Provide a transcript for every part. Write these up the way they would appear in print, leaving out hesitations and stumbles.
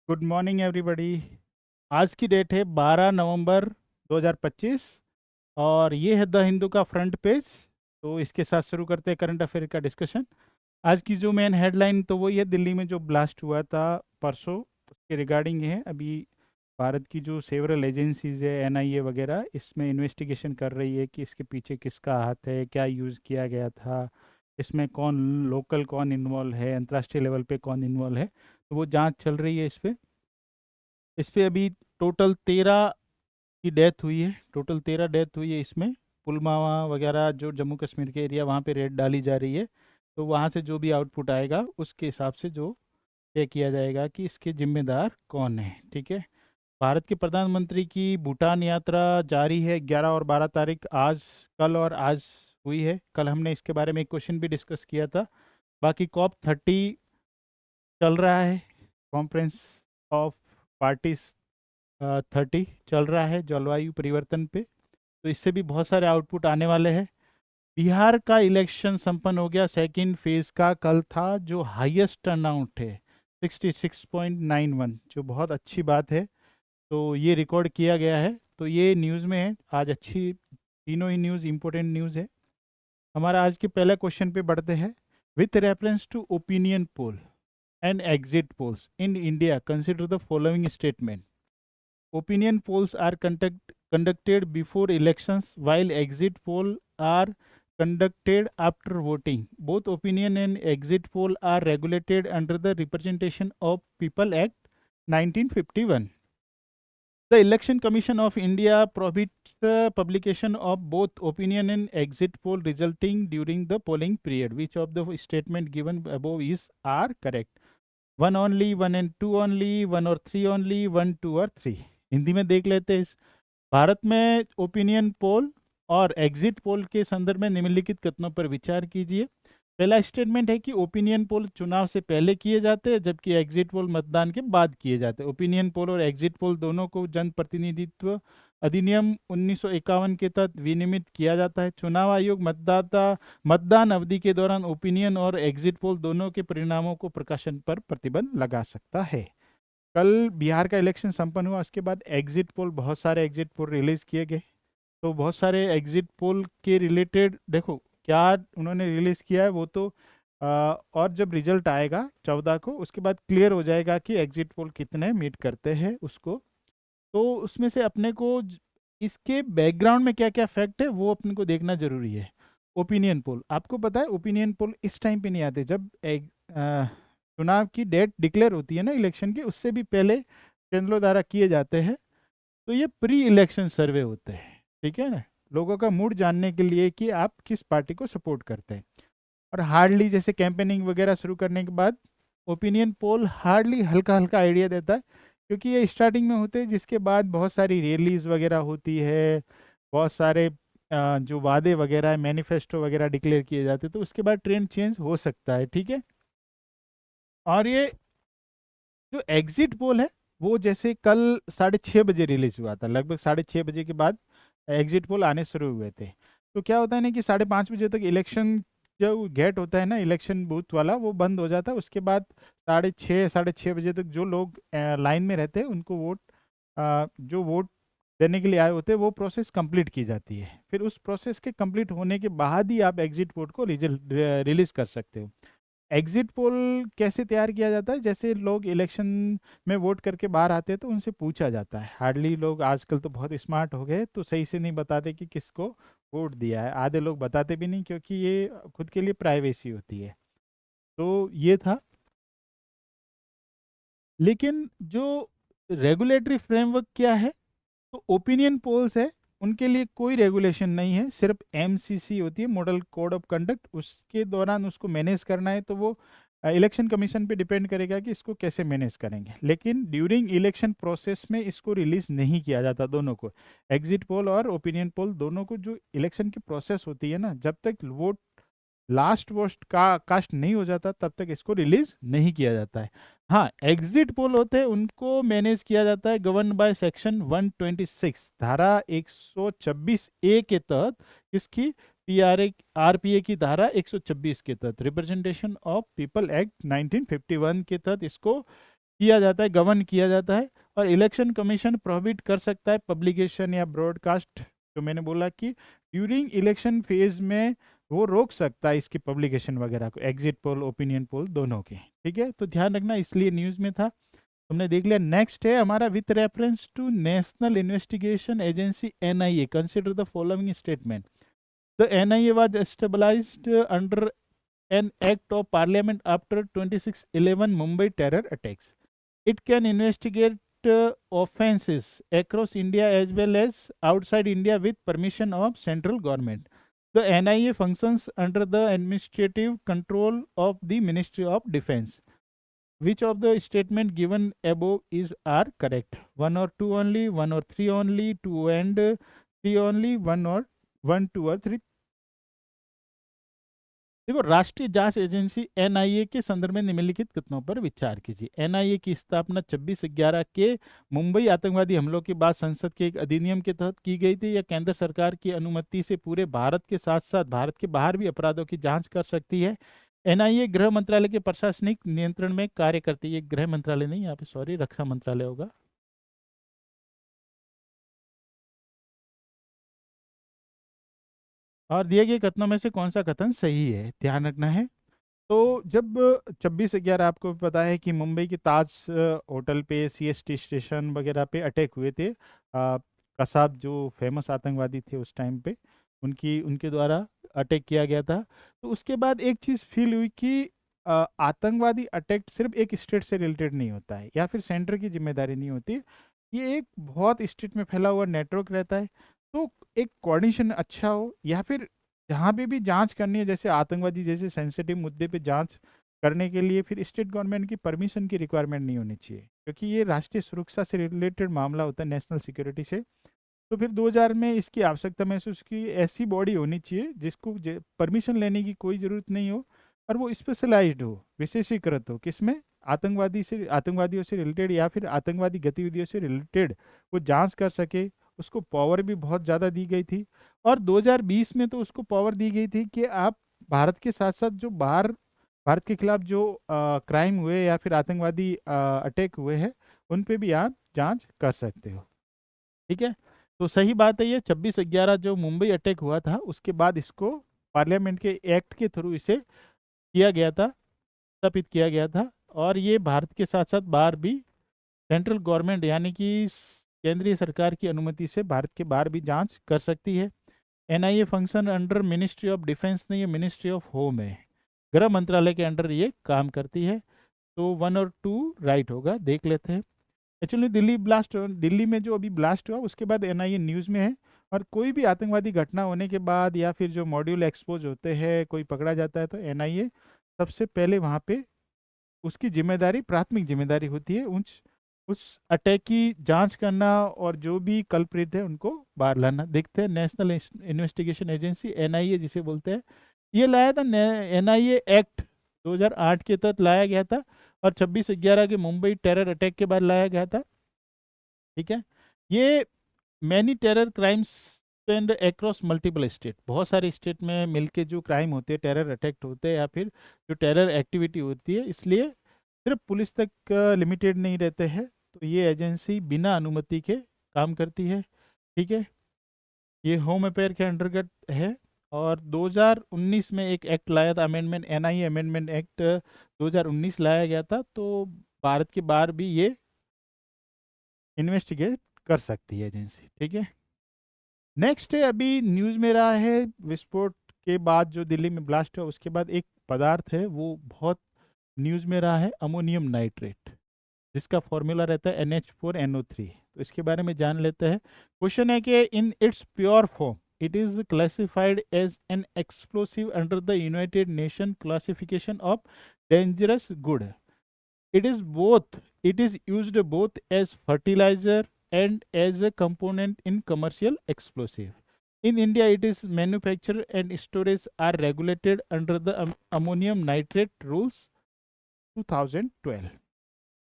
Good morning everybody. आज की date है 12 नवंबर 2025 और ये है द हिंदू का फ्रंट पेज। तो इसके साथ शुरू करते हैं करंट अफेयर का डिस्कशन। आज की जो मेन हेडलाइन तो वही है, दिल्ली में जो ब्लास्ट हुआ था परसों, उसके रिगार्डिंग है। अभी भारत की जो सेवरल एजेंसीज है, एनआईए वगैरह, इसमें इन्वेस्टिगेशन कर रही है कि इसके पीछे किसका हाथ है, क्या यूज़ किया गया था, इसमें कौन लोकल कौन इन्वॉल्व है, अंतर्राष्ट्रीय लेवल पे कौन इन्वॉल्व है। तो वो जांच चल रही है इस पे अभी टोटल 13 की डेथ हुई है। टोटल 13 डेथ हुई है इसमें। पुलवामा वगैरह जो जम्मू कश्मीर के एरिया, वहाँ पे रेड डाली जा रही है। तो वहाँ से जो भी आउटपुट आएगा उसके हिसाब से जो तय किया जाएगा कि इसके जिम्मेदार कौन है। ठीक है। भारत के प्रधानमंत्री की भूटान यात्रा जारी है। 11 और 12 तारीख, आज, कल और आज हुई है। कल हमने इसके बारे में एक क्वेश्चन भी डिस्कस किया था। बाकी COP30 चल रहा है, कॉन्फ्रेंस ऑफ पार्टीज 30 चल रहा है जलवायु परिवर्तन पे। तो इससे भी बहुत सारे आउटपुट आने वाले हैं। बिहार का इलेक्शन संपन्न हो गया, सेकंड फेज का कल था, जो हाईएस्ट टर्नआउट है 66.91, जो बहुत अच्छी बात है। तो ये रिकॉर्ड किया गया है, तो ये न्यूज़ में है आज। अच्छी तीनों ही न्यूज़ इंपॉर्टेंट न्यूज़ है। हमारा आज के पहले क्वेश्चन पे बढ़ते हैं। With reference to opinion poll and exit polls in India, consider the following statement. Opinion polls are conducted before elections, while exit polls are conducted after voting. Both opinion and exit poll are regulated under the Representation of People Act 1951. The Election Commission of India prohibits the publication of both opinion and exit poll resulting during the polling period. Which of the statement given above are correct? One only, one and two only, one और three only, one two और three. Hindi में देख लेते हैं। इस भारत में opinion poll और exit poll के संदर्भ में निम्नलिखित कथनों पर विचार कीजिए। पहला स्टेटमेंट है कि ओपिनियन पोल चुनाव से पहले किए जाते हैं, जबकि एग्जिट पोल मतदान के बाद किए जाते हैं। ओपिनियन पोल और एग्जिट पोल दोनों को जन प्रतिनिधित्व अधिनियम 1951 के तहत विनियमित किया जाता है। चुनाव आयोग मतदान अवधि के दौरान ओपिनियन और एग्जिट पोल दोनों के परिणामों को प्रकाशन पर प्रतिबंध लगा सकता है। कल बिहार का इलेक्शन संपन्न हुआ, उसके बाद एग्जिट पोल, बहुत सारे एग्जिट पोल रिलीज किए गए। तो बहुत सारे एग्जिट पोल के रिलेटेड देखो क्या उन्होंने रिलीज किया है वो तो और जब रिजल्ट आएगा 14 को, उसके बाद क्लियर हो जाएगा कि एग्जिट पोल कितने मीट करते हैं उसको। तो उसमें से अपने को इसके बैकग्राउंड में क्या क्या फैक्ट है वो अपने को देखना जरूरी है। ओपिनियन पोल, आपको पता है ओपिनियन पोल इस टाइम पे नहीं आते जब चुनाव की डेट डिक्लेयर होती है ना इलेक्शन की, उससे भी पहले केंद्रों द्वारा किए जाते हैं। तो ये प्री इलेक्शन सर्वे होते हैं, ठीक है ना, लोगों का मूड जानने के लिए कि आप किस पार्टी को सपोर्ट करते हैं। और हार्डली जैसे कैंपेनिंग वगैरह शुरू करने के बाद ओपिनियन पोल हार्डली हल्का हल्का आइडिया देता है, क्योंकि ये स्टार्टिंग में होते हैं, जिसके बाद बहुत सारी रैलीज वगैरह होती है, बहुत सारे जो वादे वगैरह है, मैनिफेस्टो वगैरह डिक्लेयर किए जाते हैं, तो उसके बाद ट्रेंड चेंज हो सकता है। ठीक है। और ये जो एग्जिट पोल है वो जैसे कल 6:30 बजे रिलीज हुआ था, लगभग 6:30 बजे के बाद एग्जिट पोल आने शुरू हुए थे। तो क्या होता है ना कि 5:30 बजे तक इलेक्शन जो गेट होता है ना, इलेक्शन बूथ वाला, वो बंद हो जाता है। उसके बाद 6:30 तक जो लोग लाइन में रहते हैं उनको जो वोट देने के लिए आए होते हैं वो प्रोसेस कंप्लीट की जाती है। फिर उस प्रोसेस के कंप्लीट होने के बाद ही आप एग्जिट पोल को रिलीज कर सकते हो। एग्जिट पोल कैसे तैयार किया जाता है, जैसे लोग इलेक्शन में वोट करके बाहर आते हैं तो उनसे पूछा जाता है। हार्डली लोग आजकल तो बहुत स्मार्ट हो गए, तो सही से नहीं बताते कि किसको वोट दिया है। आधे लोग बताते भी नहीं, क्योंकि ये खुद के लिए प्राइवेसी होती है। तो ये था। लेकिन जो रेगुलेटरी फ्रेमवर्क क्या है, तो ओपिनियन पोल्स है, उनके लिए कोई रेगुलेशन नहीं है। सिर्फ एमसीसी होती है, मॉडल कोड ऑफ कंडक्ट, उसके दौरान उसको मैनेज करना है। तो वो इलेक्शन कमीशन पे डिपेंड करेगा कि इसको कैसे मैनेज करेंगे। लेकिन ड्यूरिंग इलेक्शन प्रोसेस में इसको रिलीज नहीं किया जाता, दोनों को, एग्जिट पोल और ओपिनियन पोल दोनों को। जो इलेक्शन की प्रोसेस होती है ना, जब तक वोट लास्ट वोट का कास्ट नहीं हो जाता तब तक इसको रिलीज नहीं किया जाता है। हाँ, एग्जिट पोल होते हैं, उनको मैनेज किया जाता है गवर्न बाय सेक्शन 126, धारा 126 ए के तहत। इसकी पीआरए आरपीए की धारा 126 के तहत, रिप्रेजेंटेशन ऑफ पीपल एक्ट 1951 के तहत इसको किया जाता है, गवर्न किया जाता है। और इलेक्शन कमीशन प्रोहिबिट कर सकता है पब्लिकेशन या ब्रॉडकास्ट, जो मैंने बोला कि ड्यूरिंग इलेक्शन फेज में वो रोक सकता है इसकी पब्लिकेशन वगैरह को, एग्जिट पोल, ओपिनियन पोल दोनों के। ठीक है, तो ध्यान रखना, इसलिए न्यूज़ में था, तुमने देख लिया। नेक्स्ट है हमारा, with reference to national investigation agency NIA, consider the following statement. The NIA was established under an act of parliament after 26/11 Mumbai terror attacks. It can investigate offenses across India as well as outside India with permission of central government. The NIA functions under the administrative control of the Ministry of Defense. Which of the statement given above is are correct? One or two only, one or three only, two and three only, one, two or three. देखो, राष्ट्रीय जांच agency NIA के संदर्भ में निम्नलिखित कथनों पर विचार कीजिए। एनआईए की स्थापना 26/11 के मुंबई आतंकवादी हमलों के बाद संसद के एक अधिनियम के तहत की गई थी। यह केंद्र सरकार की अनुमति से पूरे भारत के साथ साथ भारत के बाहर भी अपराधों की जांच कर सकती है। एनआईए गृह मंत्रालय के प्रशासनिक नियंत्रण में कार्य करती है। गृह मंत्रालय नहीं, यहाँ पे सॉरी, रक्षा मंत्रालय होगा। और दिए गए कथनों में से कौन सा कथन सही है, ध्यान रखना है। तो जब 26/11, आपको पता है कि मुंबई के ताज होटल पे, सीएसटी स्टेशन वगैरह पे अटैक हुए थे। कसाब जो फेमस आतंकवादी थे उस टाइम पे, उनके द्वारा अटैक किया गया था। तो उसके बाद एक चीज़ फील हुई कि आतंकवादी अटैक सिर्फ एक स्टेट से रिलेटेड नहीं होता है, या फिर सेंटर की जिम्मेदारी नहीं होती, ये एक बहुत स्टेट में फैला हुआ नेटवर्क रहता है। तो एक कोऑर्डिनेशन अच्छा हो, या फिर जहाँ पे भी जांच करनी है, जैसे आतंकवादी जैसे सेंसिटिव मुद्दे पे जांच करने के लिए, फिर स्टेट गवर्नमेंट की परमिशन की रिक्वायरमेंट नहीं होनी चाहिए, क्योंकि ये राष्ट्रीय सुरक्षा से रिलेटेड मामला होता है, नेशनल सिक्योरिटी से। तो फिर 2000 में इसकी आवश्यकता महसूस की, ऐसी बॉडी होनी चाहिए जिसको परमिशन लेने की कोई ज़रूरत नहीं हो, और वो स्पेशलाइज्ड हो, विशेषीकृत हो, किसमें, आतंकवादियों से रिलेटेड या फिर आतंकवादी गतिविधियों से रिलेटेड वो जांच कर सके। उसको पावर भी बहुत ज़्यादा दी गई थी। और 2020 में तो उसको पावर दी गई थी कि आप भारत के साथ साथ जो बाहर भारत के खिलाफ जो क्राइम हुए या फिर आतंकवादी अटैक हुए हैं, उन पे भी आप जांच कर सकते हो। ठीक है, तो सही बात है, ये 26/11 जो मुंबई अटैक हुआ था उसके बाद इसको पार्लियामेंट के एक्ट के थ्रू इसे किया गया था, स्थापित किया गया था। और ये भारत के साथ साथ बाहर भी सेंट्रल गवर्नमेंट यानी कि केंद्रीय सरकार की अनुमति से भारत के बाहर भी जांच कर सकती है। NIA function under ministry of defence नहीं, ये मिनिस्ट्री ऑफ होम है, गृह मंत्रालय के अंडर ये काम करती है। तो 1 और 2 राइट होगा, देख लेते हैं। एक्चुअली दिल्ली में जो अभी ब्लास्ट हुआ उसके बाद एनआईए न्यूज़ में है। और कोई भी आतंकवादी घटना होने के बाद या फिर जो मॉड्यूल एक्सपोज होते हैं, कोई पकड़ा जाता है, तो एनआईए सबसे पहले वहाँ पे उसकी जिम्मेदारी, प्राथमिक जिम्मेदारी होती है उस अटैक की जांच करना और जो भी कल्प्रिट है उनको बाहर लाना। देखते हैं, नेशनल इन्वेस्टिगेशन एजेंसी एनआईए जिसे बोलते हैं, ये लाया था एनआईए एक्ट 2008 के तहत लाया गया था, और 26/11 के मुंबई टेरर अटैक के बाद लाया गया था। ठीक है, ये many terror crimes and across multiple state, बहुत सारे स्टेट में मिलके जो क्राइम होते हैं, टेरर अटैक होते हैं या फिर जो टेरर एक्टिविटी होती है, इसलिए सिर्फ पुलिस तक लिमिटेड नहीं रहते हैं। तो ये एजेंसी बिना अनुमति के काम करती है। ठीक है, ये होम अफेयर के अंतर्गत है। और 2019 में एक एक्ट लाया था, अमेंडमेंट, एनआईए अमेंडमेंट एक्ट 2019 लाया गया था। तो भारत के बाहर भी ये इन्वेस्टिगेट कर सकती है एजेंसी। ठीक है, नेक्स्ट है, अभी न्यूज़ में रहा है, विस्फोट के बाद जो दिल्ली में ब्लास्ट हुआ उसके बाद एक पदार्थ है वो बहुत न्यूज़ में रहा है, अमोनियम नाइट्रेट, जिसका फॉर्मूला रहता है NH4NO3। तो इसके बारे में जान लेते हैं। क्वेश्चन है कि in its pure form it is classified as an explosive under the United Nation classification of dangerous good. It is used both as fertilizer and as a component in commercial explosive. In India, it is manufactured and storage are regulated under the ammonium nitrate rules 2012.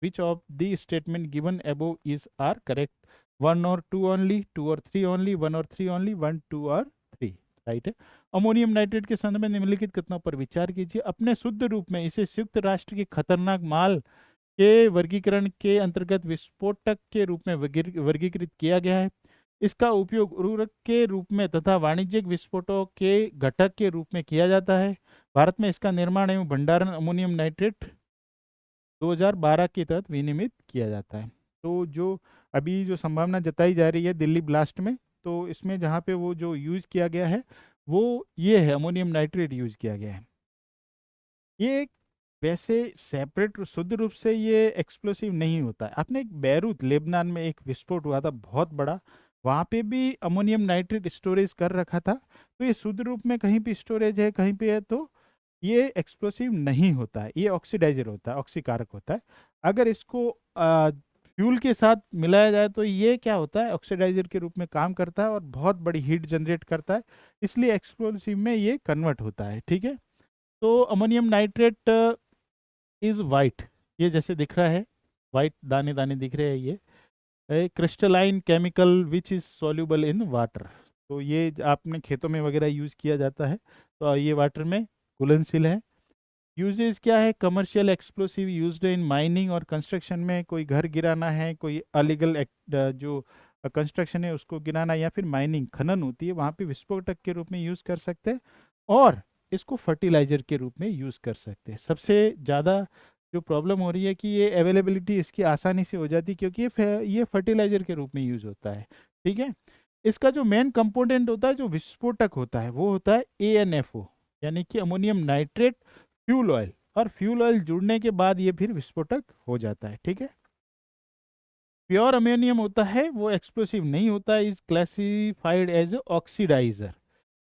Which of the statement given above is are correct? 1 or 2 only, 2 or 3 only, 1 or 3 only, 1, 2 or 3 right है। Ammonium nitrate के संदर्भ में निम्नलिखित कथनों पर विचार कीजिए। अपने शुद्ध रूप में इसे संयुक्त राष्ट्र के खतरनाक माल के वर्गीकरण के अंतर्गत विस्फोटक के रूप में वर्गीकृत किया गया है। इसका उपयोग उर्वरक के रूप में तथा वाणिज्यिक विस्फोटों के घटक के रूप में किया जाता है। भारत में इसका निर्माण एवं भंडारण अमोनियम नाइट्रेट 2012 के तहत विनियमित किया जाता है। तो जो अभी जो संभावना जताई जा रही है दिल्ली ब्लास्ट में, तो इसमें जहाँ पे वो जो यूज किया गया है वो ये है, अमोनियम नाइट्रेट यूज किया गया है। ये एक वैसे सेपरेट शुद्ध रूप से ये एक्सप्लोसिव नहीं होता है। आपने एक बैरूत लेबनान में एक विस्फोट हुआ था बहुत बड़ा, वहाँ पे भी अमोनियम नाइट्रेट स्टोरेज कर रखा था। तो ये शुद्ध रूप में कहीं पे स्टोरेज है कहीं पे है, तो ये एक्सप्लोसिव नहीं होता है, ये ऑक्सीडाइजर होता है, ऑक्सीकारक होता है। अगर इसको फ्यूल के साथ मिलाया जाए तो ये क्या होता है, ऑक्सीडाइजर के रूप में काम करता है और बहुत बड़ी हीट जनरेट करता है, इसलिए एक्सप्लोसिव में ये कन्वर्ट होता है। ठीक है, तो अमोनियम नाइट्रेट इज वाइट, ये जैसे दिख रहा है, वाइट दाने दाने दिख रहे हैं, ये crystalline chemical which is soluble in water. तो ये आपने खेतों में वगैरह यूज़ किया जाता है, तो ये वाटर में घुलनशील है। यूजेस क्या है, commercial explosive used in mining और कंस्ट्रक्शन में, कोई घर गिराना है, कोई अलीगल जो कंस्ट्रक्शन है उसको गिराना, या फिर माइनिंग खनन होती है वहाँ पे विस्फोटक के रूप में यूज़ कर सकते हैं, और इसको फर्टिलाइजर के रूप में यूज़ कर सकते हैं। सबसे ज़्यादा जो प्रॉब्लम हो रही है कि ये अवेलेबिलिटी इसकी आसानी से हो जाती है, क्योंकि ये फर्टिलाइजर के रूप में यूज़ होता है। ठीक है, इसका जो मेन कंपोनेंट होता है जो विस्फोटक होता है वो होता है ANFO, यानी कि अमोनियम नाइट्रेट फ्यूल ऑयल, और फ्यूल ऑयल जुड़ने के बाद ये फिर विस्फोटक हो जाता है। ठीक है, प्योर अमोनियम होता है वो एक्सप्लोसिव नहीं होता, is classified as oxidiser.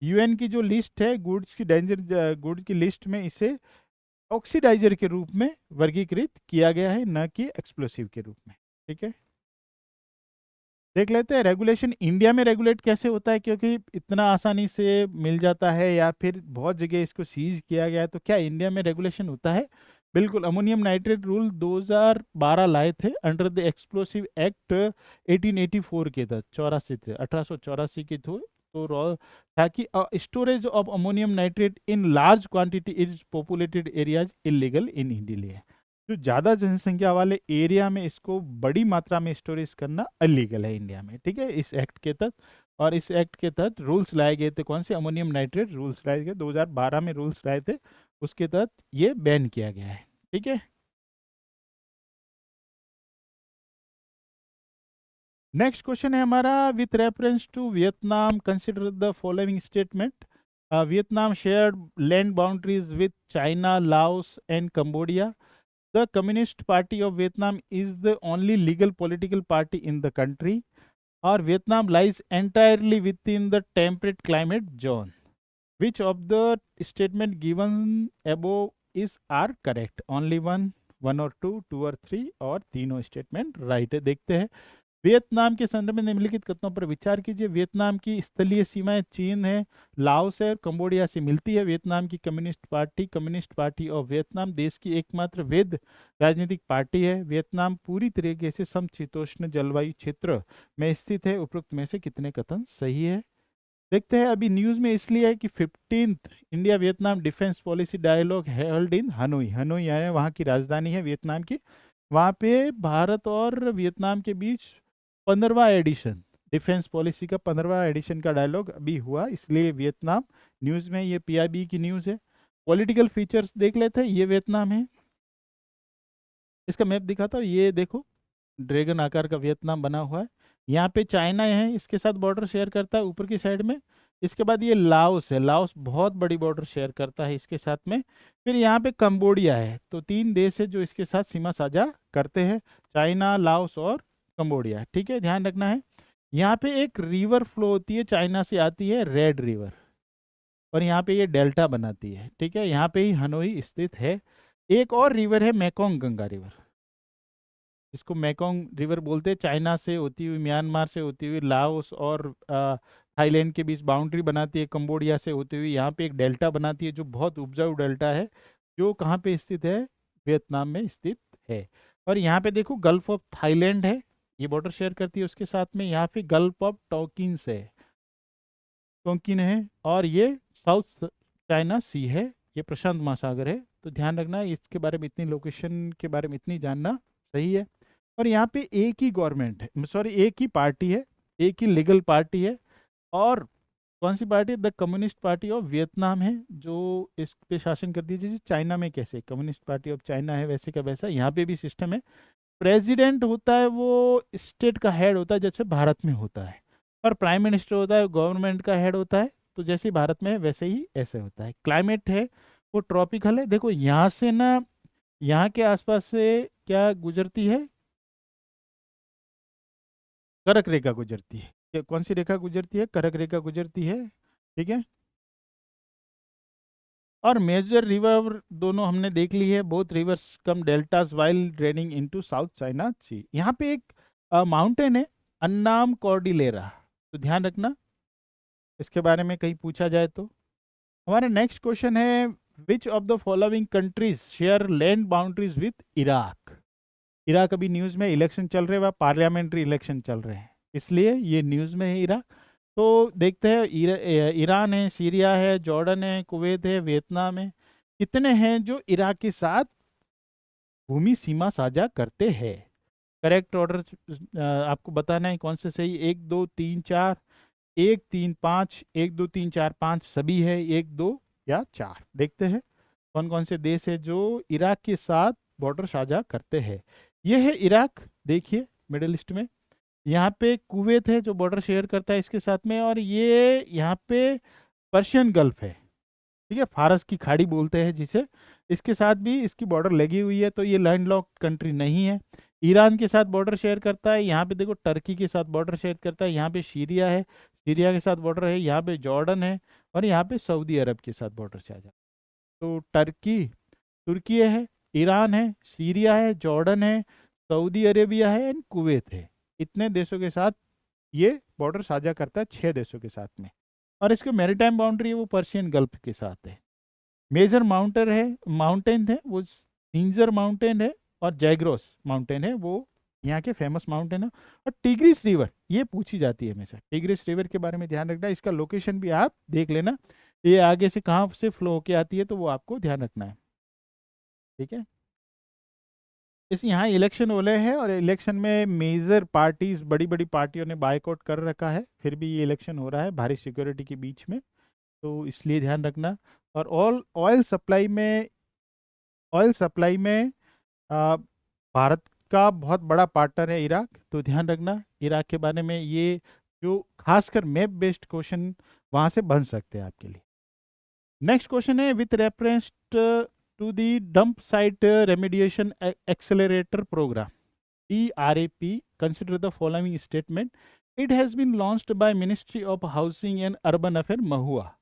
UN की जो लिस्ट है गुड्स की, डेंजर गुड्स की लिस्ट में इसे ऑक्सीडाइजर के रूप में वर्गीकृत किया गया है, न कि एक्सप्लोसिव के रूप में। ठीक है, देख लेते हैं रेगुलेशन इंडिया में रेगुलेट कैसे होता है, क्योंकि इतना आसानी से मिल जाता है या फिर बहुत जगह इसको सीज किया गया है, तो क्या इंडिया में रेगुलेशन होता है? बिल्कुल, अमोनियम नाइट्रेट रूल 2012 लाए थे अंडर द एक्सप्लोसिव एक्ट 1884 के तहत, 84 थे 1884 के थ्रू। तो ताकि storage of ammonium nitrate in large quantity is populated areas illegal in India. जो ज़्यादा जनसंख्या वाले एरिया में इसको बड़ी मात्रा में स्टोरेज करना अलीगल है इंडिया में। ठीक है, इस एक्ट के तहत, और इस एक्ट के तहत रूल्स लाए गए थे। कौन से? अमोनियम नाइट्रेट रूल्स लाए गए, 2012 में रूल्स लाए थे, उसके तहत ये बैन किया गया है। ठीक है, नेक्स्ट क्वेश्चन है हमारा, with reference to Vietnam consider the following statement. Vietnam shared land boundaries with China, Laos and Cambodia. The Communist Party of Vietnam is the only legal political party in the country, or Vietnam lies entirely within the temperate climate zone. Which of the statement given above is are correct? Only one or two or three, और तीनों statement right है। देखते हैं, Vietnam के संदर्भ में निम्नलिखित कथनों पर विचार कीजिए। वियतनाम की स्थलीय सीमाएं चीन है, लाओस है और कंबोडिया से मिलती है। वियतनाम की कम्युनिस्ट पार्टी ऑफ वियतनाम देश की एकमात्र वैध राजनीतिक पार्टी है। वियतनाम पूरी तरीके से समशीतोष्ण जलवायु क्षेत्र में स्थित है। उपरोक्त में से कितने कथन सही है? देखते हैं, अभी न्यूज में इसलिए है कि 15th India Vietnam defence policy dialogue held in Hanoi. Hanoi यानी वहाँ की राजधानी है वियतनाम की। वहाँ पे भारत और वियतनाम के बीच 15वां एडिशन, डिफेंस पॉलिसी का 15वां एडिशन का डायलॉग अभी हुआ, इसलिए वियतनाम न्यूज में, ये PIB की न्यूज है। पॉलिटिकल फीचर्स देख लेते हैं, ये वियतनाम है, इसका मैप दिखाता हूँ, ये देखो ड्रैगन आकार का वियतनाम बना हुआ है। यहाँ पे चाइना है, इसके साथ बॉर्डर शेयर करता है ऊपर की साइड में। इसके बाद ये लाओस है, लाओस बहुत बड़ी बॉर्डर शेयर करता है इसके साथ में। फिर यहाँ पे कंबोडिया है, तो 3 देश है जो इसके साथ सीमा साझा करते हैं, चाइना, लाओस और कंबोडिया। ठीक है, ध्यान रखना है। यहाँ पे एक रिवर फ्लो होती है, चाइना से आती है, रेड रिवर, और यहाँ पे ये डेल्टा बनाती है। ठीक है, यहाँ पे ही हनोई स्थित है। एक और रिवर है मेकोंग गंगा रिवर, जिसको मेकोंग रिवर बोलते हैं, चाइना से होती हुई, म्यांमार से होती हुई, लाओस और थाईलैंड के बीच बाउंड्री बनाती है, कंबोडिया से होती हुई यहाँ पे एक डेल्टा बनाती है, जो बहुत उपजाऊ डेल्टा है, जो कहाँ पे स्थित है? वियतनाम में स्थित है। और यहाँ पे देखो गल्फ ऑफ थाईलैंड है, ये बॉर्डर शेयर करती है उसके साथ में। यहाँ पे गल्फ ऑफ टोकिन्स है, टोकिन है, और ये साउथ चाइना सी है, ये प्रशांत महासागर है, तो ध्यान रखना इसके बारे में, इतनी लोकेशन के बारे में इतनी जानना सही है। और यहाँ पे एक ही गवर्नमेंट है, सॉरी एक ही पार्टी है, एक ही लीगल पार्टी है। और कौन सी party? The communist party of Vietnam है जो इस पे शासन करती है। जैसे चाइना में कैसे कम्युनिस्ट पार्टी ऑफ चाइना है, वैसे का वैसा यहाँ पे भी सिस्टम है। प्रेसिडेंट होता है वो स्टेट का हेड होता है जैसे भारत में होता है, और प्राइम मिनिस्टर होता है गवर्नमेंट का हेड होता है। तो जैसे भारत में है वैसे ही ऐसे होता है। क्लाइमेट है वो ट्रॉपिकल है। देखो यहाँ से ना, यहाँ के आसपास से क्या गुजरती है? कर्क रेखा गुजरती है। कौन सी रेखा गुजरती है? कर्क रेखा गुजरती है, ठीक है। और मेजर रिवर दोनों हमने देख ली है, both rivers come deltas while draining into South China Sea. यहाँ पे एक माउंटेन है, अन्नाम कॉर्डिलेरा, तो ध्यान रखना इसके बारे में कहीं पूछा जाए तो। हमारा नेक्स्ट क्वेश्चन है, which of the following countries share land boundaries with Iraq? Iraq अभी न्यूज़ में, इलेक्शन चल रहे हैं, वह पार्लियामेंट्री इलेक्शन चल रहे हैं, इसलिए ये न्यूज़ में है इराक। तो देखते हैं, ईरान है, सीरिया है, जॉर्डन है, कुवैत है, वियतनाम है। कितने हैं जो इराक के साथ भूमि सीमा साझा करते हैं? करेक्ट ऑर्डर आपको बताना है कौन से सही, 1 2 3 4, 1 3 5, 1 2 3 4 5 सभी है, 1 2 या 4। देखते हैं कौन कौन से देश है जो इराक के साथ बॉर्डर साझा करते हैं। ये है इराक, देखिए मिडिल ईस्ट में। यहाँ पे कुवैत है जो बॉर्डर शेयर करता है इसके साथ में, और ये यहाँ पे पर्शियन गल्फ है, ठीक है, फारस की खाड़ी बोलते हैं जिसे, इसके साथ भी इसकी बॉर्डर लगी हुई है, तो ये लैंडलॉक्ड कंट्री नहीं है। ईरान के साथ बॉर्डर शेयर करता है, यहाँ पे देखो टर्की के साथ बॉर्डर शेयर करता है, यहाँ पे सीरिया है, सीरिया के साथ बॉर्डर है, यहाँ पे जॉर्डन है, और यहाँ पे सऊदी अरब के साथ बॉर्डर शेयर है। तो टर्की, तुर्की है, ईरान है, सीरिया है, जॉर्डन है, सऊदी अरेबिया है एंड कुवैत है। इतने देशों के साथ ये बॉर्डर साझा करता है, 6 देशों के साथ में। और इसकी मैरीटाइम बाउंड्री है वो पर्शियन गल्फ के साथ है। मेजर माउंटेन है वो सिंजर माउंटेन है, और जैग्रोस माउंटेन है वो यहाँ के फेमस माउंटेन है। और टिग्रिस रिवर ये पूछी जाती है हमेशा, टिग्रिस रिवर के बारे में ध्यान रखना, इसका लोकेशन भी आप देख लेना, ये आगे से कहाँ से फ्लो होके आती है तो वो आपको ध्यान रखना है, ठीक है। इस यहाँ इलेक्शन हो रहे हैं, और इलेक्शन में मेजर पार्टीज, बड़ी बड़ी पार्टियों ने बायकॉट कर रखा है, फिर भी ये इलेक्शन हो रहा है भारी सिक्योरिटी के बीच में, तो इसलिए ध्यान रखना। और ऑयल सप्लाई में भारत का बहुत बड़ा पार्टनर है इराक, तो ध्यान रखना इराक के बारे में, ये जो खासकर मैप बेस्ड क्वेश्चन वहाँ से बन सकते हैं आपके लिए। नेक्स्ट क्वेश्चन है, with reference to the dump site remediation accelerator programme DRAP, consider the following statement. It has been launched by Ministry of Housing and Urban Affairs, Mahua.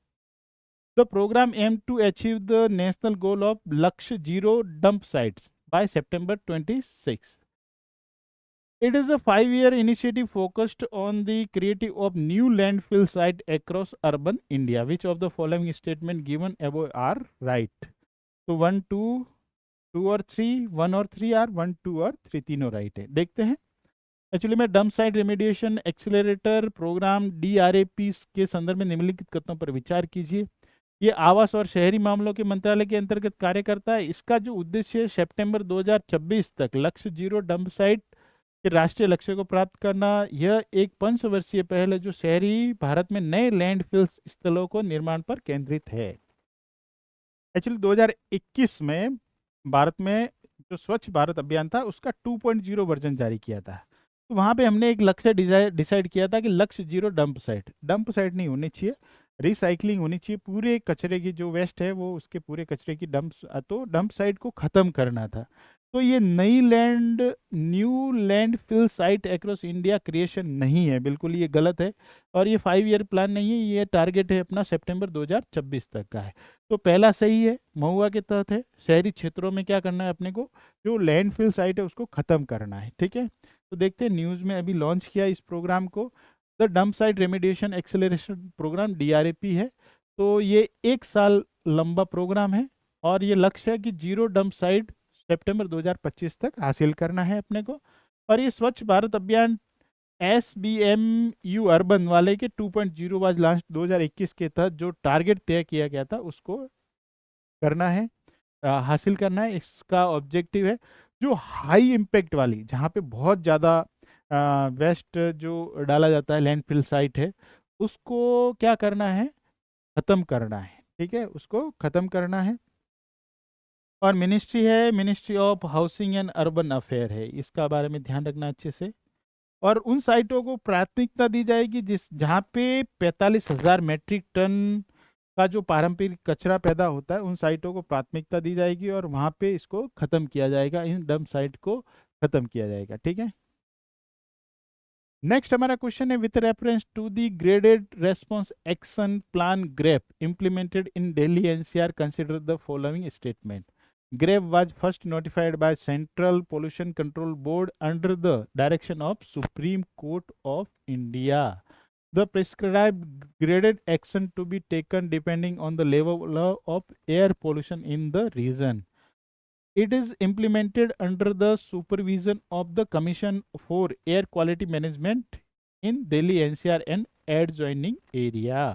The program aimed to achieve the national goal of Lakshya Zero dump sites by September 26. It is a 5-year initiative focused on the creation of new landfill site across urban India. Which of the following statement given above are right? तो 1 2 और 3, 1 और 3 are 1 2 और 3 तीनों right है। देखते हैं actually में dump site remediation accelerator programme DRAP के संदर्भ में निम्नलिखित कथनों पर विचार कीजिए। ये आवास और शहरी मामलों के मंत्रालय के अंतर्गत कार्य करता है। इसका जो उद्देश्य है सितंबर 2026 तक लक्ष्य जीरो डंप साइट के राष्ट्रीय लक्ष्य को प्राप्त करना। यह एक 5 वर्षीय पहल है जो शहरी भारत में नए लैंडफिल स्थलों को निर्माण पर केंद्रित है। एक्चुअली 2021 में भारत में जो स्वच्छ भारत अभियान था उसका 2.0 वर्जन जारी किया था, तो वहाँ पे हमने एक लक्ष्य डिसाइड किया था कि लक्ष्य जीरो डंप साइट नहीं होनी चाहिए, रिसाइकलिंग होनी चाहिए, पूरे कचरे की जो वेस्ट है वो उसके पूरे कचरे की डंप साइट को ख़त्म करना था। तो ये new landfill site across India creation नहीं है, बिल्कुल ये गलत है, और ये 5 ईयर प्लान नहीं है, ये टारगेट है अपना सितंबर 2026 तक का है। तो पहला सही है, महुआ के तहत है, शहरी क्षेत्रों में क्या करना है अपने को, जो लैंडफिल साइट है उसको ख़त्म करना है, ठीक है। तो देखते हैं, न्यूज़ में अभी लॉन्च किया इस प्रोग्राम को, the dump site remediation acceleration programme DRAP है। तो ये 1 साल लंबा प्रोग्राम है, और ये लक्ष्य है कि जीरो डंप साइट सितंबर 2025 तक हासिल करना है अपने को। और ये स्वच्छ भारत अभियान SBMU अर्बन वाले के 2.0 वाज लॉन्च 2021 के तहत जो टारगेट तय किया गया था उसको करना है। हासिल करना है। इसका ऑब्जेक्टिव है जो हाई इम्पैक्ट वाली, जहाँ पे बहुत ज़्यादा वेस्ट जो डाला जाता है, लैंडफिल साइट है, उसको क्या करना है, ख़त्म करना है। ठीक है, उसको ख़त्म करना है। और मिनिस्ट्री है, ministry of housing and urban affair है, इसका बारे में ध्यान रखना अच्छे से। और उन साइटों को प्राथमिकता दी जाएगी जिस जहाँ पे 45,000 मेट्रिक टन का जो पारंपरिक कचरा पैदा होता है, उन साइटों को प्राथमिकता दी जाएगी और वहाँ पे इसको ख़त्म किया जाएगा, इन डंप साइट को ख़त्म किया जाएगा। ठीक है, नेक्स्ट हमारा क्वेश्चन है, with reference to the graded response action plan GRAP implemented in Delhi NCR, consider the following statement. GRAP was first notified by Central Pollution Control Board under the direction of Supreme Court of India. The prescribed graded action to be taken depending on the level of air pollution in the region. It is implemented under the supervision of the Commission for Air Quality Management in Delhi NCR and adjoining area.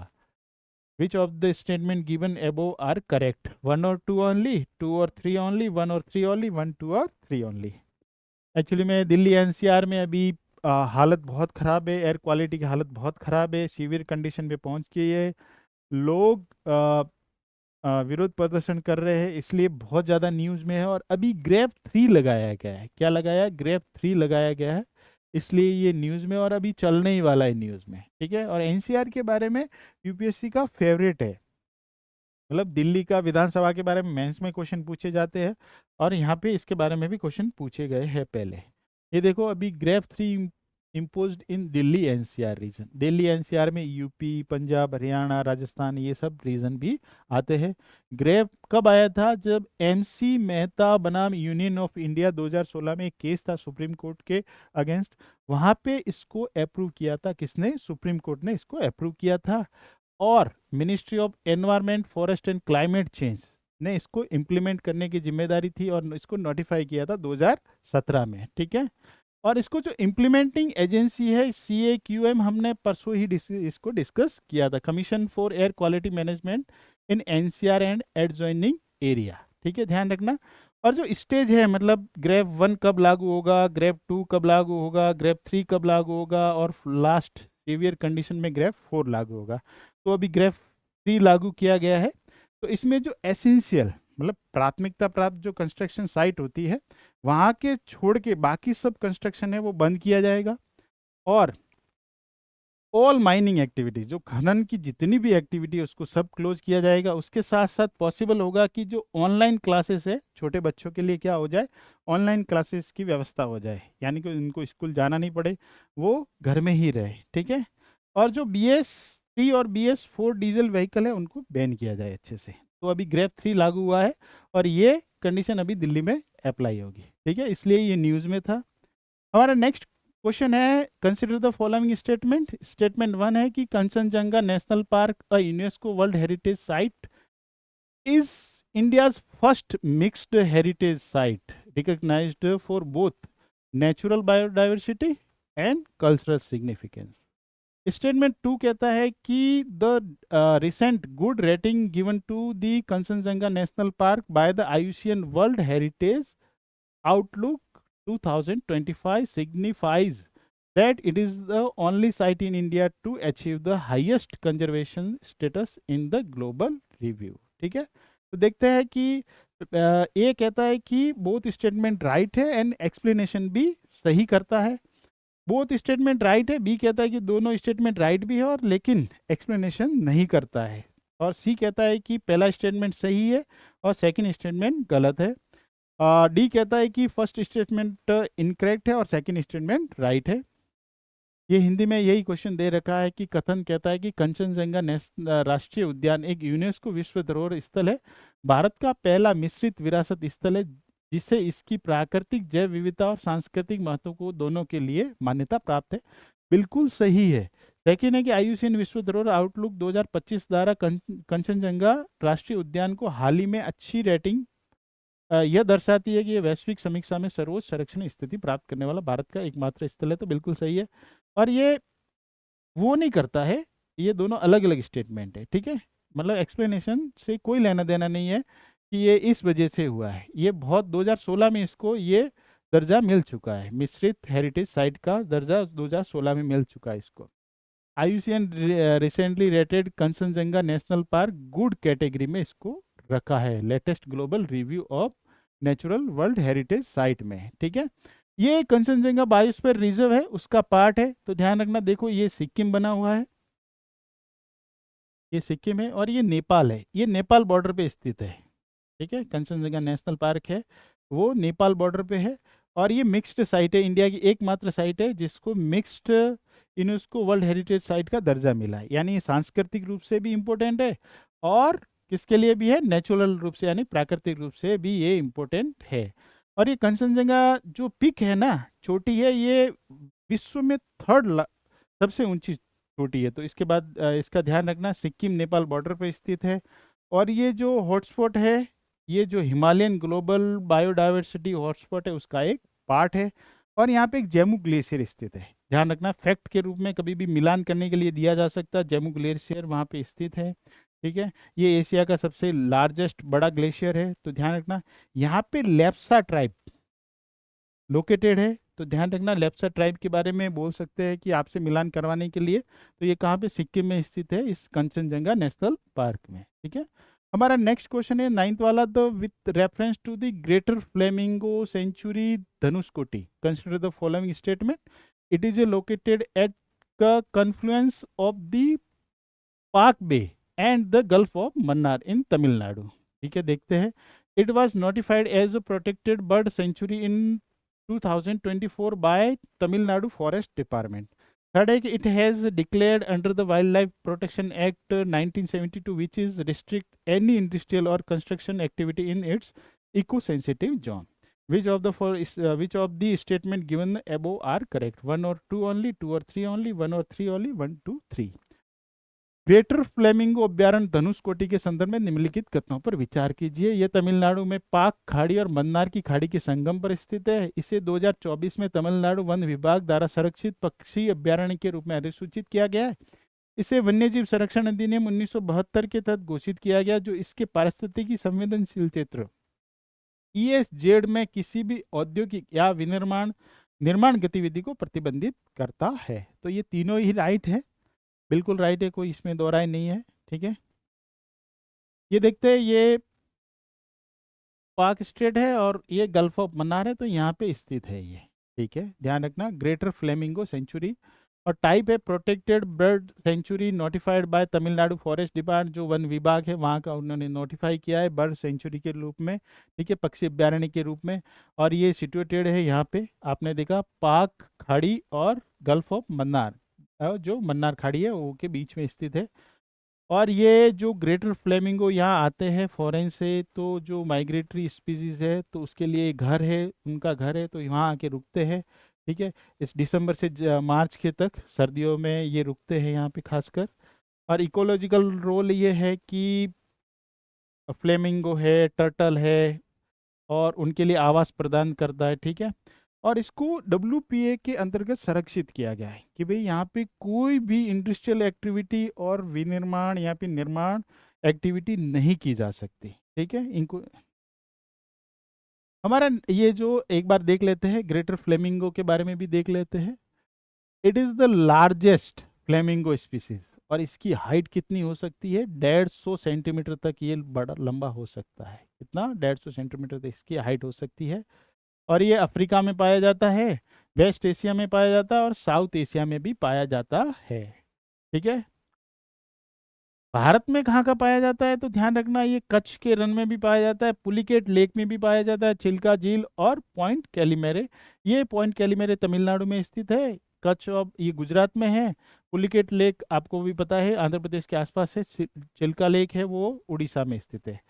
Which of the statement given above are correct? 1 or 2 only, 2 or 3 only, 1 or 3 only, 1, 2 or 3 only. Actually में Delhi NCR में अभी हालत बहुत ख़राब है, air quality की हालत बहुत ख़राब है, सीवियर कंडीशन पे पहुंच गई है। लोग विरोध प्रदर्शन कर रहे हैं, इसलिए बहुत ज़्यादा न्यूज़ में है। और अभी ग्रेप 3 लगाया गया है, क्या लगाया, ग्रेप 3 लगाया गया है, इसलिए ये न्यूज़ में और अभी चलने ही वाला है न्यूज़ में। ठीक है, और एनसीआर के बारे में यूपीएससी का फेवरेट है, मतलब दिल्ली का विधानसभा के बारे में मेंस में क्वेश्चन पूछे जाते हैं और यहाँ पे इसके बारे में भी क्वेश्चन पूछे गए हैं पहले। ये देखो, अभी GRAP 3 imposed in Delhi NCR region. Delhi NCR में यूपी, पंजाब, हरियाणा, राजस्थान, ये सब रीजन भी आते हैं। ग्रेप कब आया था, जब एमसी मेहता बनाम यूनियन ऑफ इंडिया 2016 में एक केस था सुप्रीम कोर्ट के अगेंस्ट, वहाँ पे इसको अप्रूव किया था। किसने, सुप्रीम कोर्ट ने इसको अप्रूव किया था। और ministry of environment, forest and climate change ने इसको इम्प्लीमेंट करने की जिम्मेदारी थी और इसको नोटिफाई किया था 2017 में। ठीक है, और इसको जो इम्प्लीमेंटिंग एजेंसी है CAQM, हमने परसों ही इसको डिस्कस किया था, commission for air quality management in NCR and adjoining area. ठीक है, ध्यान रखना। और जो स्टेज है, मतलब ग्रेप 1 कब लागू होगा, ग्रेप 2 कब लागू होगा, ग्रेप 3 कब लागू होगा, और लास्ट सीवियर कंडीशन में ग्रेप 4 लागू होगा। तो अभी ग्रेप 3 लागू किया गया है। तो इसमें जो एसेंशियल, मतलब प्राथमिकता प्राप्त जो कंस्ट्रक्शन साइट होती है, वहाँ के छोड़ के बाकी सब कंस्ट्रक्शन है वो बंद किया जाएगा। और ऑल माइनिंग एक्टिविटीज, जो खनन की जितनी भी एक्टिविटी है उसको सब क्लोज किया जाएगा। उसके साथ साथ पॉसिबल होगा कि जो ऑनलाइन क्लासेस है छोटे बच्चों के लिए, क्या हो जाए, ऑनलाइन क्लासेस की व्यवस्था हो जाए, यानी कि उनको स्कूल जाना नहीं पड़े, वो घर में ही रहे। ठीक है, और जो BS3 और BS4 डीजल व्हीकल है उनको बैन किया जाए अच्छे से। तो अभी ग्रेप 3 लागू हुआ है और ये कंडीशन अभी दिल्ली में अप्लाई होगी। ठीक है, इसलिए ये न्यूज़ में था। हमारा नेक्स्ट क्वेश्चन है, consider the following statement. Statement 1 है कि Kanchenjunga national park, a UNESCO world heritage site, is India's first mixed heritage site recognised for both natural biodiversity and cultural significance. Statement 2 कहता है कि the recent good rating given to the Kanchenjunga national park by the IUCN world heritage outlook 2025 signifies that it is the only site in India to achieve the highest conservation status in the global review. ठीक है, तो देखते हैं कि ए कहता है कि both statement right है एंड एक्सप्लेनेशन भी सही करता है। बोथ स्टेटमेंट राइट है, बी कहता है कि दोनों स्टेटमेंट राइट भी है और लेकिन एक्सप्लेनेशन नहीं करता है। और सी कहता है कि पहला स्टेटमेंट सही है और सेकंड स्टेटमेंट गलत है। डी कहता है कि फर्स्ट स्टेटमेंट इनकरेक्ट है और सेकंड स्टेटमेंट राइट है। ये हिंदी में यही क्वेश्चन दे रखा है कि कथन कहता है कि कंचनजंगा राष्ट्रीय उद्यान एक यूनेस्को विश्व धरोहर स्थल है, भारत का पहला मिश्रित विरासत स्थल है, जिससे इसकी प्राकृतिक जैव विविधता और सांस्कृतिक महत्व को दोनों के लिए मान्यता प्राप्त है। बिल्कुल सही है। सेकेंड है कि IUCN विश्व धरोहर आउटलुक 2025 द्वारा कंचनजंगा राष्ट्रीय उद्यान को हाल ही में अच्छी रेटिंग यह दर्शाती है कि यह वैश्विक समीक्षा में सर्वोच्च संरक्षण स्थिति प्राप्त करने वाला भारत का एकमात्र स्थल है। तो बिल्कुल सही है। और ये वो नहीं करता है, ये दोनों अलग अलग स्टेटमेंट है। ठीक है, मतलब एक्सप्लेनेशन से कोई लेना देना नहीं है कि ये इस वजह से हुआ है। ये बहुत 2016 में इसको ये दर्जा मिल चुका है, मिश्रित हेरिटेज साइट का दर्जा 2016 में मिल चुका है इसको। IUCN recently rated Kanchenjunga national park good category में इसको रखा है, latest global review of natural world heritage site में। ठीक है, ये कंचनजंगा बायोस्फीयर रिजर्व है, उसका पार्ट है, तो ध्यान रखना। देखो ये सिक्किम बना हुआ है, ये सिक्किम है, और ये नेपाल है, ये नेपाल बॉर्डर पे स्थित है। ठीक है, कंचनजंगा नेशनल पार्क है वो नेपाल बॉर्डर पे है, और ये मिक्स्ड साइट है, इंडिया की एकमात्र साइट है जिसको mixed UNESCO world heritage site का दर्जा मिला है। यानी ये सांस्कृतिक रूप से भी इम्पोर्टेंट है, और किसके लिए भी है, नेचुरल रूप से यानी प्राकृतिक रूप से भी ये इम्पोर्टेंट है। और ये कंचनजंगा जो पिक है ना, छोटी है, ये विश्व में थर्ड सबसे ऊंची चोटी है। तो इसके बाद इसका ध्यान रखना, सिक्किम नेपाल बॉर्डर पर स्थित है। और ये जो हॉटस्पॉट है, ये जो हिमालयन ग्लोबल बायोडाइवर्सिटी हॉटस्पॉट है उसका एक पार्ट है। और यहाँ पे एक जम्मू ग्लेशियर स्थित है, ध्यान रखना, फैक्ट के रूप में कभी भी मिलान करने के लिए दिया जा सकता है। जम्मू ग्लेशियर वहाँ पे स्थित है। ठीक है, ये एशिया का सबसे लार्जेस्ट बड़ा ग्लेशियर है, तो ध्यान रखना। यहाँ पे लेप्सा ट्राइब लोकेटेड है, तो ध्यान रखना, लेप्सा ट्राइब के बारे में बोल सकते हैं कि आपसे मिलान करवाने के लिए। तो ये कहाँ पे, सिक्किम में स्थित है, इस कंचनजंगा नेशनल पार्क में। ठीक है, हमारा नेक्स्ट क्वेश्चन है 9th वाला, the with reference to the greater flamingo sanctuary Dhanushkodi consider the following statement. It is located at the confluence of the Palk Bay and the gulf of Mannar in Tamil Nadu. ठीक है, देखते हैं। It was notified as a protected bird sanctuary in 2024 by Tamil Nadu Forest Department. Third है कि it has declared under the Wildlife Protection Act 1972, which is restrict any industrial or construction activity in its eco-sensitive zone. Which of the statement given above are correct? 1 or 2 only, 2 or 3 only, 1 or 3 only, 1, 2, 3. Greater flamingo अभ्यारण्य धनुषकोटी के संदर्भ में निम्नलिखित कथनों पर विचार कीजिए। यह तमिलनाडु में पाक खाड़ी और मन्नार की खाड़ी के संगम पर स्थित है। इसे 2024 में तमिलनाडु वन विभाग द्वारा संरक्षित पक्षी अभ्यारण्य के रूप में अधिसूचित किया गया है। इसे वन्यजीव संरक्षण अधिनियम 1972 के तहत घोषित किया गया, जो इसके पारिस्थितिकी संवेदनशील क्षेत्र ESZ में किसी भी औद्योगिक या निर्माण गतिविधि को प्रतिबंधित करता है। तो ये तीनों ही राइट है, बिल्कुल राइट है, कोई इसमें दो राय नहीं है। ठीक है, ये देखते हैं, ये पाक स्टेट है और ये गल्फ ऑफ मन्नार है, तो यहाँ पे स्थित है ये। ठीक है, ध्यान रखना, ग्रेटर फ्लेमिंगो सेंचुरी, और टाइप है protected bird century notified by Tamil Nadu forest department, जो वन विभाग है वहाँ का उन्होंने नोटिफाई किया है बर्ड सेंचुरी के रूप में। ठीक है, पक्षी अभ्यारण्य के रूप में, और ये सिचुएटेड है यहाँ पे, आपने देखा, पाक खाड़ी और गल्फ ऑफ मन्नार, जो मन्नार खाड़ी है वो के बीच में स्थित है। और ये जो ग्रेटर फ्लेमिंगो यहाँ आते हैं फॉरेन से, तो जो माइग्रेटरी स्पीसीज है, तो उसके लिए घर है, उनका घर है, तो यहाँ आके रुकते हैं। ठीक है, इस दिसंबर से मार्च के तक सर्दियों में ये रुकते हैं यहाँ पे खासकर। और इकोलॉजिकल रोल ये है कि फ्लेमिंगो है, टर्टल है, और उनके लिए आवास प्रदान करता है। ठीक है, और इसको WPA के अंतर्गत संरक्षित किया गया है कि भाई यहाँ पे कोई भी इंडस्ट्रियल एक्टिविटी और विनिर्माण या फिर निर्माण एक्टिविटी नहीं की जा सकती। ठीक है, इनको हमारा ये जो एक बार देख लेते हैं, ग्रेटर फ्लेमिंगो के बारे में भी देख लेते हैं। It is the largest flamingo species, और इसकी हाइट कितनी हो सकती है, 150 सेंटीमीटर तक ये बड़ा लंबा हो सकता है। कितना, 150 सेंटीमीटर तक इसकी हाइट हो सकती है। और ये अफ्रीका में पाया जाता है, वेस्ट एशिया में पाया जाता है, और साउथ एशिया में भी पाया जाता है। ठीक है, भारत में कहाँ का पाया जाता है, तो ध्यान रखना, ये कच्छ के रन में भी पाया जाता है, पुलिकेट लेक में भी पाया जाता है, चिल्का झील और पॉइंट कैलिमेरे। ये पॉइंट कैलिमेरे तमिलनाडु में स्थित है, कच्छ और ये गुजरात में है, पुलिकेट लेक आपको भी पता है आंध्र प्रदेश के आसपास है, चिल्का लेक है वो उड़ीसा में स्थित है।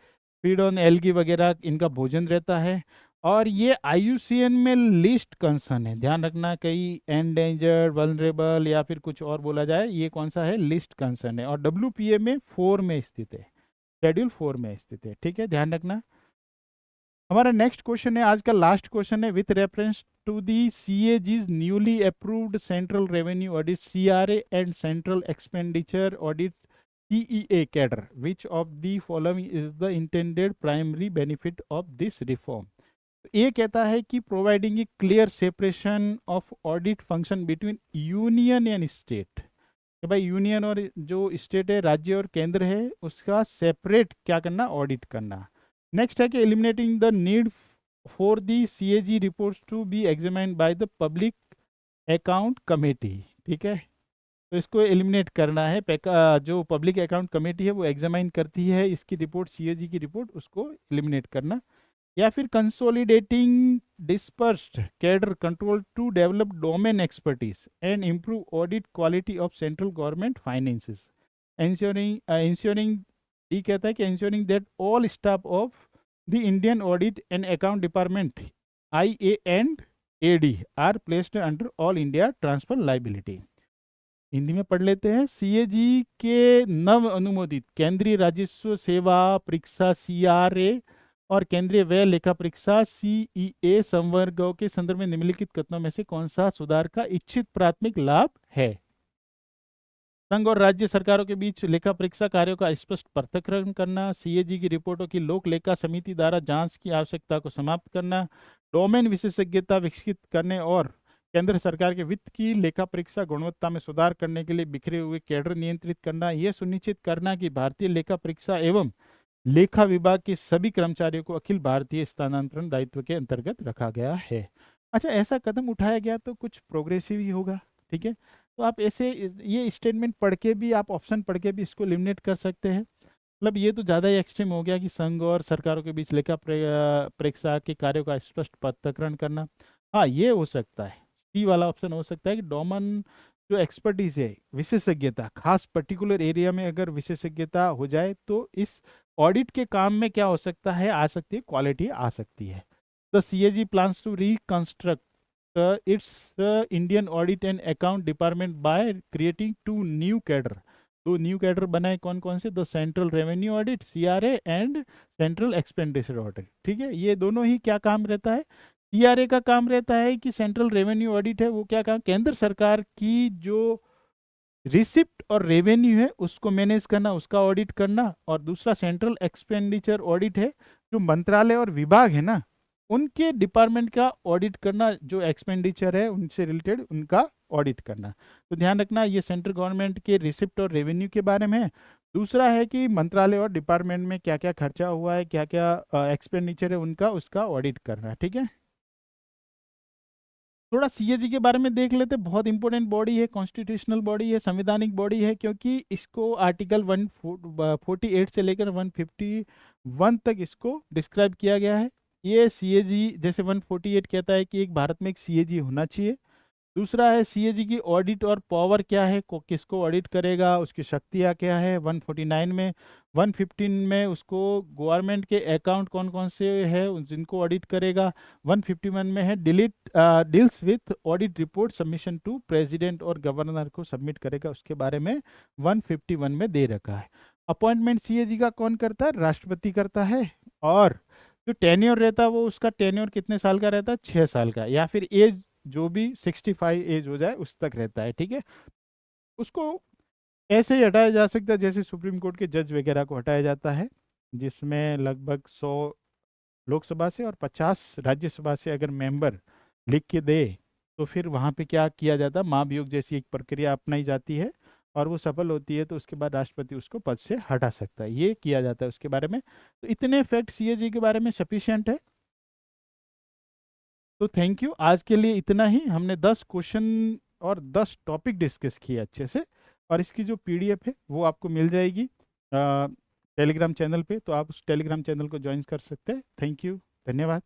फीड ऑन एल्गी वगैरह इनका भोजन रहता है। और ये IUCN में लिस्ट कंसर्न है, ध्यान रखना, कई एंडेंजर्ड, वल्नरेबल या फिर कुछ और बोला जाए, ये कौन सा है, लिस्ट कंसर्न है, और WPA में 4 में स्थित है, शेड्यूल 4 में स्थित है। ठीक है, ध्यान रखना। हमारा नेक्स्ट क्वेश्चन है, आज का लास्ट क्वेश्चन है, with reference to the CAG's newly approved central revenue audit CRA and central expenditure audit CEA cadre, which of the following is the intended primary benefit of this reform? ये कहता है कि providing A clear separation of audit function between union and state, कि भाई union और जो state है, राज्य और केंद्र है, उसका सेपरेट क्या करना, ऑडिट करना। नेक्स्ट है कि eliminating the need for the CAG reports to be examined by the public account committee. ठीक है, तो इसको एलिमिनेट करना है। जो पब्लिक अकाउंट कमेटी है वो एग्जामाइन करती है इसकी रिपोर्ट, CAG की रिपोर्ट, उसको एलिमिनेट करना। या फिर consolidating dispersed cadre control to develop domain expertise and improve audit quality of central government finances, ensuring ये कहता है कि ensuring that all staff of the Indian audit and account department IA and AD are placed under all India transfer liability. Hindi में पढ़ लेते हैं। CAG के नव अनुमोदित केंद्रीय राजस्व सेवा परीक्षा CRA और केंद्रीय व्यय लेखा परीक्षा CEA संवर्गों के संदर्भ में निम्नलिखित कथनों में से कौन सा सुधार का इच्छित प्राथमिक लाभ है? संघ और राज्य सरकारों के बीच लेखा परीक्षा कार्यों का स्पष्ट पृथक्करण करना, CAG की रिपोर्टों की लोक लेखा समिति द्वारा जांच की आवश्यकता को समाप्त करना, डोमेन विशेषज्ञता विकसित करने और केंद्र सरकार के वित्त की लेखा परीक्षा गुणवत्ता में सुधार करने के लिए बिखरे हुए कैडर नियंत्रित करना, यह सुनिश्चित करना कि भारतीय लेखा परीक्षा एवं लेखा विभाग के सभी कर्मचारियों को अखिल भारतीय स्थानांतरण दायित्व के अंतर्गत रखा गया है। अच्छा, ऐसा कदम उठाया गया तो कुछ प्रोग्रेसिव ही होगा। ठीक है, तो आप ऐसे ये स्टेटमेंट पढ़ के भी, आप ऑप्शन पढ़ के भी इसको एलिमिनेट कर सकते हैं। मतलब ये तो ज़्यादा ही एक्सट्रीम हो गया कि संघ और सरकारों के बीच लेखा परीक्षा के कार्यों का स्पष्ट पृथक्करण करना। हाँ, ये हो सकता है, सी वाला ऑप्शन हो सकता है कि डोमेन जो एक्सपर्टीज है, विशेषज्ञता, खास पर्टिकुलर एरिया में अगर विशेषज्ञता हो जाए तो इस ऑडिट के काम में क्या हो सकता है, आ सकती है, क्वालिटी आ सकती है। The CAG plans to reconstruct its Indian audit and account department by creating 2 new cadre. 2 new cadre बनाए, कौन कौन से? The central revenue audit CRA and central expenditure audit. ठीक है, ये दोनों ही क्या काम रहता है? CRA का काम रहता है कि सेंट्रल रेवेन्यू ऑडिट है, वो क्या काम, केंद्र सरकार की जो रिसिप्ट और रेवेन्यू है उसको मैनेज करना, उसका ऑडिट करना। और दूसरा सेंट्रल एक्सपेंडिचर ऑडिट है, जो मंत्रालय और विभाग है ना, उनके डिपार्टमेंट का ऑडिट करना, जो एक्सपेंडिचर है उनसे रिलेटेड उनका ऑडिट करना। तो ध्यान रखना, ये सेंट्रल गवर्नमेंट के रिसिप्ट और रेवेन्यू के बारे में है। दूसरा है कि मंत्रालय और डिपार्टमेंट में क्या क्या खर्चा हुआ है, क्या क्या एक्सपेंडिचर है उनका, उसका ऑडिट करना। ठीक है, थोड़ा CAG के बारे में देख लेते। बहुत इंपॉर्टेंट बॉडी है, कॉन्स्टिट्यूशनल बॉडी है, संवैधानिक बॉडी है, क्योंकि इसको आर्टिकल 148 से लेकर 151 तक इसको डिस्क्राइब किया गया है। ये CAG जैसे 148 कहता है कि एक भारत में एक CAG होना चाहिए। दूसरा है CAG की ऑडिट और पावर क्या है, किसको ऑडिट करेगा, उसकी शक्तियाँ क्या है 149 में। 115 में उसको गवर्नमेंट के अकाउंट कौन कौन से है जिनको ऑडिट करेगा। 151 में है deals with audit report submission to president और गवर्नर को सबमिट करेगा, उसके बारे में 151 में दे रखा है। अपॉइंटमेंट CAG का कौन करता है? राष्ट्रपति करता है। और जो टेन्योर रहता है वो, उसका टेन्योर कितने साल का रहता है? 6 साल का, या फिर एज जो भी 65 एज हो जाए उस तक रहता है। ठीक है, उसको ऐसे ही हटाया जा सकता है जैसे सुप्रीम कोर्ट के जज वगैरह को हटाया जाता है, जिसमें लगभग 100 लोकसभा से और 50 राज्यसभा से अगर मेंबर लिख के दे तो फिर वहाँ पे क्या किया जाता है, महाभियोग जैसी एक प्रक्रिया अपनाई जाती है, और वो सफल होती है तो उसके बाद राष्ट्रपति उसको पद से हटा सकता है। ये किया जाता है उसके बारे में। तो इतने फैक्ट CAG के बारे में सफिशिएंट है। तो थैंक यू, आज के लिए इतना ही। हमने 10 क्वेश्चन और 10 टॉपिक डिस्कस किए अच्छे से, और इसकी जो PDF है वो आपको मिल जाएगी टेलीग्राम चैनल पे, तो आप उस टेलीग्राम चैनल को ज्वाइन कर सकते हैं। थैंक यू, धन्यवाद।